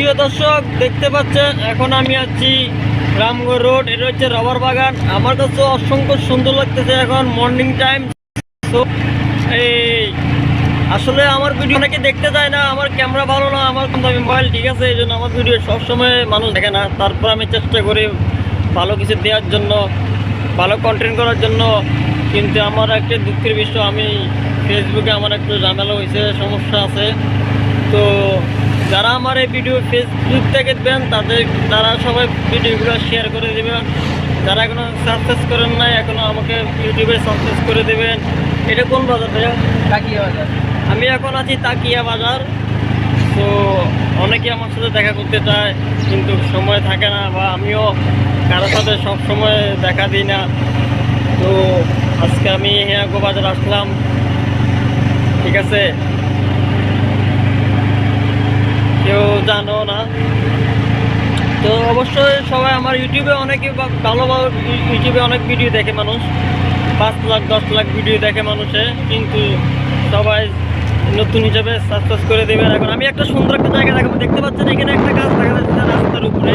প্রিয় দর্শক দেখতে পাচ্ছেন এখন আমি আছি রামগড় রোড। এটা হচ্ছে রবার বাগান। আমার কাছে অসংখ্য সুন্দর লাগতেছে এখন মর্নিং টাইম। এই আসলে আমার ভিডিও অনেকে দেখতে যায় না, আমার ক্যামেরা ভালো না, আমার মোবাইল ঠিক আছে, এই জন্য আমার ভিডিও সবসময় মানুষ দেখে না। তারপর আমি চেষ্টা করি ভালো কিছু দেওয়ার জন্য, ভালো কন্টেন্ট করার জন্য। কিন্তু আমার একটা দুঃখের বিষয়, আমি ফেসবুকে আমার একটু ঝামেলা হয়েছে, সমস্যা আছে। তো যারা আমার এই ভিডিও ফেসবুক থেকে দেবেন তারা সবাই ভিডিওগুলো শেয়ার করে দেবেন। যারা এখনও সাবস্ক্রাইব করেন নাই এখনও আমাকে ইউটিউবে সাবস্ক্রাইব করে দেবেন। এটা কোন বাজার ভাইয়া? তাকিয়া বাজার। আমি এখন আছি তাকিয়া বাজার। তো অনেকে আমার সাথে দেখা করতে চায় কিন্তু সময় থাকে না, বা আমিও কারোর সাথে সব সময় দেখা দিই না। তো আজকে আমি হিয়াগো বাজার আসলাম, ঠিক আছে, কেউ জানো না। তো অবশ্যই সবাই আমার ইউটিউবে অনেকে ভালো ইউটিউবে অনেক ভিডিও দেখে মানুষ, 5 লাখ 10 লাখ ভিডিও দেখে মানুষে, কিন্তু সবাই নতুন হিসাবে সাবস্ক্রাইব করে দেবেন। এখন আমি একটা সুন্দর একটা জায়গা দেখাবো। দেখতে পাচ্ছেন এখানে একটা গাছ দেখা যাচ্ছে রাস্তার উপরে,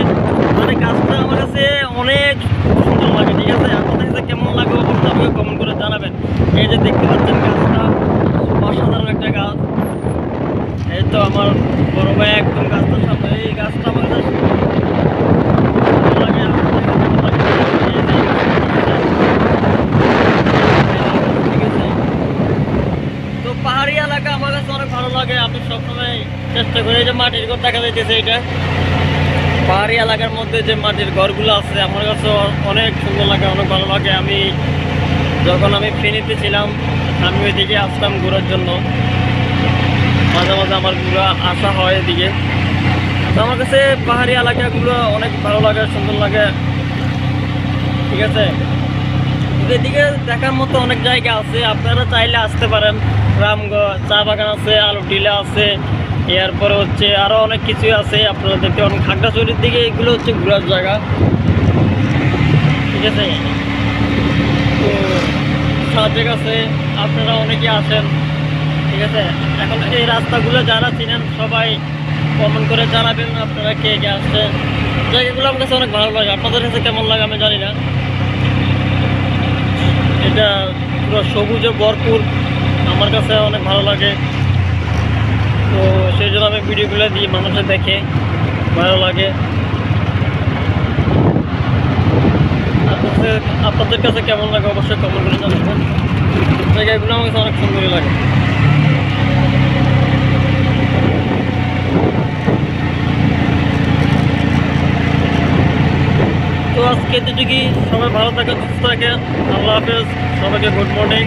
মানে গাছটা আমার কাছে অনেক সুন্দর লাগে, ঠিক আছে। আপনাদের কাছে কেমন লাগে অবশ্যই আমাকে কমেন্ট করে জানাবেন। এই যে দেখতে পাচ্ছেন গাছটা অসাধারণ একটা গাছ। এই তো আমার বড় ভাই একদম গাছটার সামনে। এই গাছটা আমার কাছে ভালো লাগে। তো পাহাড়ি এলাকা আমার কাছে অনেক ভালো লাগে। আমি সবসময় চেষ্টা করি। এই যে মাটির ঘর দেখা যাইতেছে, এটা পাহাড়ি এলাকার মধ্যে যে মাটির ঘরগুলো আছে আমার কাছে অনেক সুন্দর লাগে, অনেক ভালো লাগে। যখন আমি ফেনীতে ছিলাম আমি ওইদিকে আসতাম ঘোরার জন্য, মাঝে মাঝে আমার ঘোরা আসা হয় এদিকে। তো আমার কাছে পাহাড়ি এলাকাগুলো অনেক ভালো লাগে, সুন্দর লাগে, ঠিক আছে। এদিকে দেখার মতো অনেক জায়গা আছে, আপনারা চাইলে আসতে পারেন। রামগড় চা বাগান আছে, আলু টিলা আছে, এরপরে হচ্ছে আরও অনেক কিছুই আছে আপনারা দেখতে পারেন। খাগড়াছড়ির দিকে এগুলো হচ্ছে ঘোরার জায়গা, ঠিক আছে। তো সাজেক আছে, আপনারা অনেকে আসেন, ঠিক আছে। এখন এই রাস্তাগুলো যারা চিনেন সবাই কমেন্ট করে জানাবেন আপনারা কে কে আসছেন। জায়গাগুলো আমার কাছে অনেক ভালো লাগে, আপনাদের কাছে কেমন লাগে আমি জানি না। এটা পুরো সবুজে ভরপুর, আমার কাছে অনেক ভালো লাগে। তো সেই জন্য আমি ভিডিওগুলো দিই, মানুষে দেখে ভালো লাগে। আপনাদের কাছে কেমন লাগে অবশ্যই কমেন্ট করে জানাবেন। জায়গাগুলো আমার কাছে অনেক সুন্দরই লাগে। তো আজকে এতটুকুই, সবাই ভালো থাকেন, সুস্থ থাকেন, আল্লাহ হাফেজ, সবাইকে গুড মর্নিং।